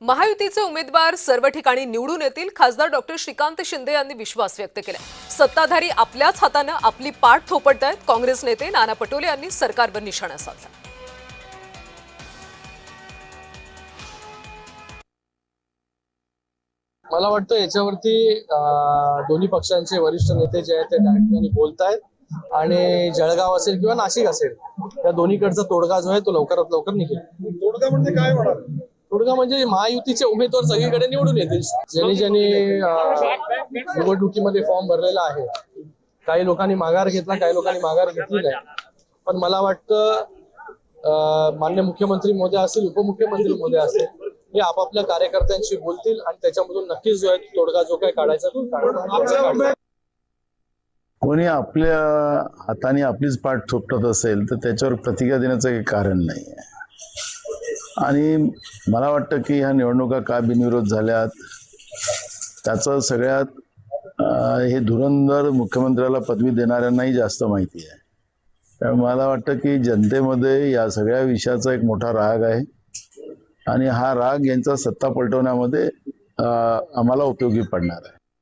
महायुतीचे उमेदवार सर्व ठिकाणी निवडून येतील, खासदार डॉक्टर श्रीकांत शिंदे यांनी विश्वास व्यक्त केला। सत्ताधारी आपल्याच हाताने आपली पाठ थोपटतायत। काँग्रेस नेते नाना पटोले यांनी सरकारवर निशाणा साधला। मला वाटतं याच्यावरती दोन्ही पक्षांचे वरिष्ठ नेते जे आहेत ते त्या ठिकाणी बोलतायत आणि जळगाव असेल किंवा नाशिक असेल या दोन्हीकडचा तोडगा जो आहे तो लवकरात लवकर निघेल। तोडगा म्हणजे काय होणार? तोडगा म्हणजे महायुतीचे उमेदवार सगळीकडे निवडून येतील। ज्यांनी निवडणुकीमध्ये फॉर्म भरलेला आहे, काही लोकांनी माघार घेतला, काही लोकांनी माघार घेतली नाही, पण मला वाटतं माननीय मुख्यमंत्री महोदय असतील, उपमुख्यमंत्री महोदय असतील, हे आपापल्या कार्यकर्त्यांशी बोलतील आणि त्याच्यामधून नक्कीच जो आहे तोडगा जो काय काढायचा तो काढायचा। कोणी आपल्या हाताने आपलीच पाठ थोपटत असेल तर त्याच्यावर प्रतिक्रिया देण्याचं काही कारण नाही आहे। आणि मला वाटतं की ह्या निवडणुका का बिनविरोध झाल्यात त्याचं सगळ्यात हे धुरंधर मुख्यमंत्र्याला पदवी देणाऱ्यांनाही जास्त माहिती आहे। त्यामुळे मला वाटतं की जनतेमध्ये या सगळ्या विषयाचा एक मोठा राग आहे आणि हा राग यांचा सत्ता पलटवण्यामध्ये आम्हाला उपयोगी पडणार आहे।